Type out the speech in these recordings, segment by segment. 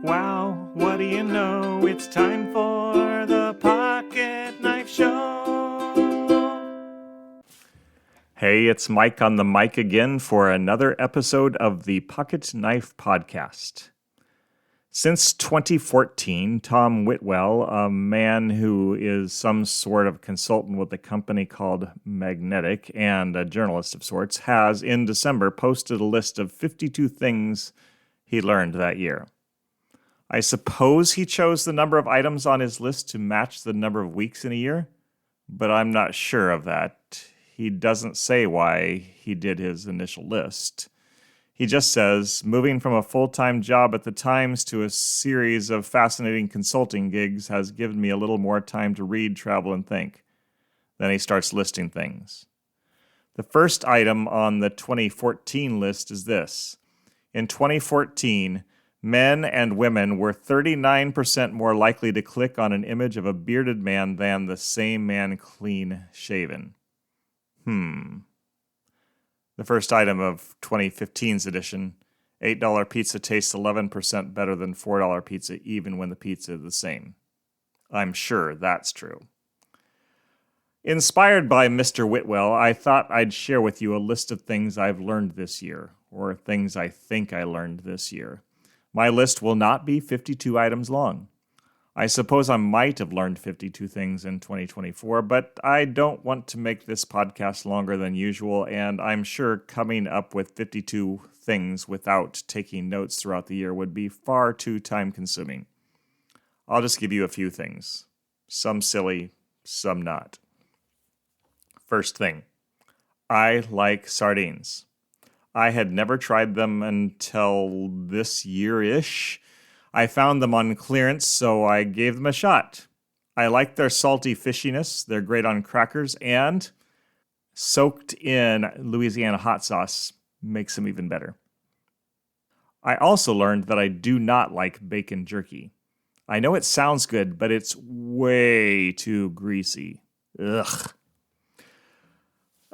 wow, what do you know? It's time for the Pocket Knife Show. Hey, it's Mike on the mic again for another episode of the Pocket Knife Podcast. Since 2014, Tom Whitwell, a man who is some sort of consultant with a company called Magnetic and a journalist of sorts, has in December posted a list of 52 things he learned that year. I suppose he chose the number of items on his list to match the number of weeks in a year, but I'm not sure of that. He doesn't say why he did his initial list. He just says, moving from a full-time job at the Times to a series of fascinating consulting gigs has given me a little more time to read, travel, and think. Then he starts listing things. The first item on the 2014 list is this. In 2014, men and women were 39% more likely to click on an image of a bearded man than the same man clean-shaven. The first item of 2015's edition, $8 pizza tastes 11% better than $4 pizza even when the pizza is the same. I'm sure that's true. Inspired by Mr. Whitwell, I thought I'd share with you a list of things I've learned this year, or things I think I learned this year. My list will not be 52 items long. I suppose I might have learned 52 things in 2024, but I don't want to make this podcast longer than usual, and I'm sure coming up with 52 things without taking notes throughout the year would be far too time-consuming. I'll just give you a few things. Some silly, some not. First thing, I like sardines. I had never tried them until this year-ish. I found them on clearance, so I gave them a shot. I like their salty fishiness, they're great on crackers, and soaked in Louisiana hot sauce makes them even better. I also learned that I do not like bacon jerky. I know it sounds good, but it's way too greasy. Ugh.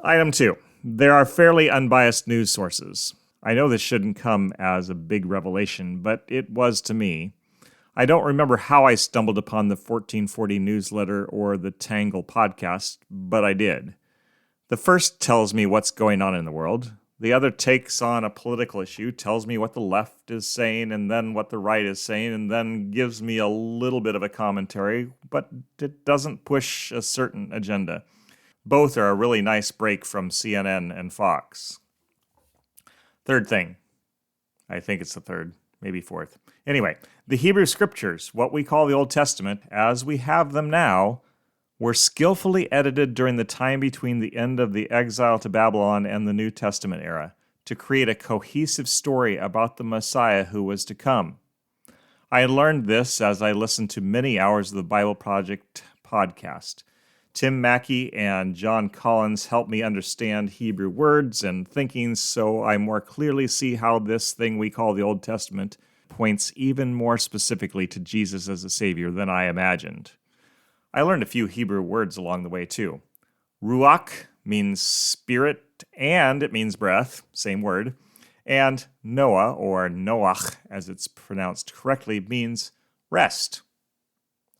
Item 2. There are fairly unbiased news sources. I know this shouldn't come as a big revelation, but it was to me. I don't remember how I stumbled upon the 1440 newsletter or the Tangle podcast, but I did. The first tells me what's going on in the world. The other takes on a political issue, tells me what the left is saying, and then what the right is saying, and then gives me a little bit of a commentary, but it doesn't push a certain agenda. Both are a really nice break from CNN and Fox. Third thing. I think it's the third, maybe fourth. Anyway, the Hebrew Scriptures, what we call the Old Testament, as we have them now, were skillfully edited during the time between the end of the exile to Babylon and the New Testament era to create a cohesive story about the Messiah who was to come. I learned this as I listened to many hours of the Bible Project podcast. Tim Mackey and John Collins helped me understand Hebrew words and thinking, so I more clearly see how this thing we call the Old Testament points even more specifically to Jesus as a Savior than I imagined. I learned a few Hebrew words along the way, too. Ruach means spirit, and it means breath, same word. And Noah, or Noach, as it's pronounced correctly, means rest.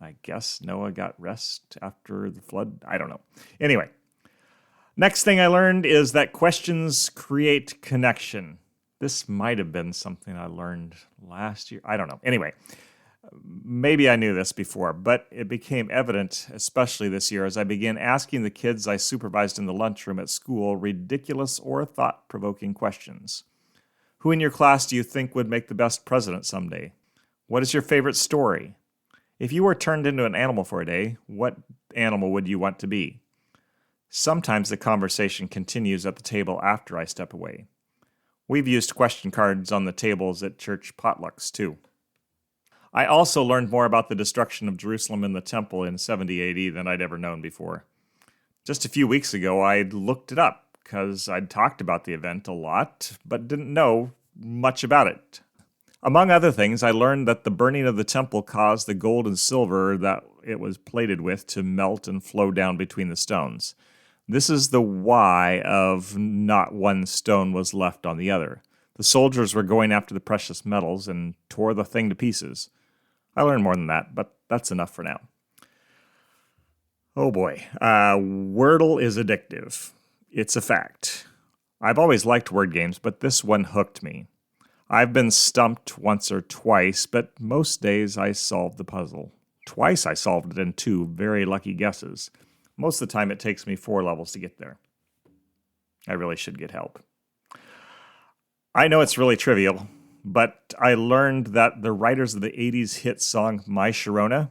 I guess Noah got rest after the flood. I don't know. Anyway, next thing I learned is that questions create connection. This might have been something I learned last year. I don't know. Anyway, maybe I knew this before, but it became evident, especially this year, as I began asking the kids I supervised in the lunchroom at school ridiculous or thought-provoking questions. Who in your class do you think would make the best president someday? What is your favorite story? If you were turned into an animal for a day, what animal would you want to be? Sometimes the conversation continues at the table after I step away. We've used question cards on the tables at church potlucks, too. I also learned more about the destruction of Jerusalem and the temple in 70 AD than I'd ever known before. Just a few weeks ago, I'd looked it up because I'd talked about the event a lot, but didn't know much about it. Among other things, I learned that the burning of the temple caused the gold and silver that it was plated with to melt and flow down between the stones. This is the why of not one stone was left on the other. The soldiers were going after the precious metals and tore the thing to pieces. I learned more than that, but that's enough for now. Oh boy, Wordle is addictive. It's a fact. I've always liked word games, but this one hooked me. I've been stumped once or twice, but most days I solved the puzzle. Twice I solved it in 2 very lucky guesses. Most of the time it takes me 4 levels to get there. I really should get help. I know it's really trivial, but I learned that the writers of the 80s hit song My Sharona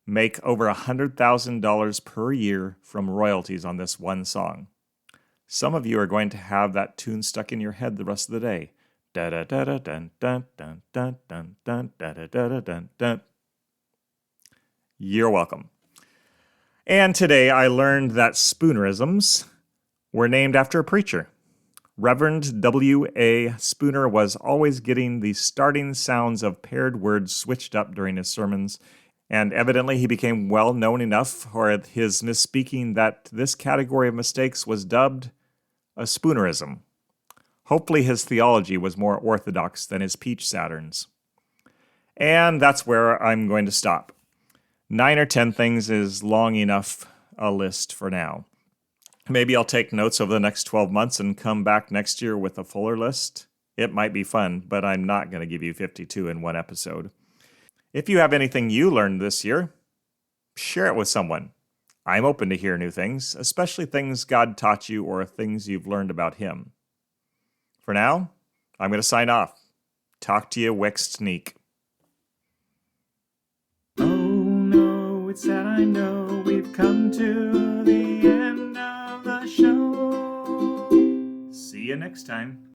make over $100,000 per year from royalties on this one song. Some of you are going to have that tune stuck in your head the rest of the day. Da da da da dun dun dun dun dun dun da da da da dun dun. You're welcome. And today I learned that Spoonerisms were named after a preacher. Reverend W.A. Spooner was always getting the starting sounds of paired words switched up during his sermons, and evidently he became well known enough for his misspeaking that this category of mistakes was dubbed a Spoonerism. Hopefully his theology was more orthodox than his peach Saturns. And that's where I'm going to stop. 9 or 10 things is long enough a list for now. Maybe I'll take notes over the next 12 months and come back next year with a fuller list. It might be fun, but I'm not going to give you 52 in one episode. If you have anything you learned this year, share it with someone. I'm open to hear new things, especially things God taught you or things you've learned about Him. For now, I'm going to sign off. Talk to you next week. Oh no, it's sad I know we've come to the end of the show. See you next time.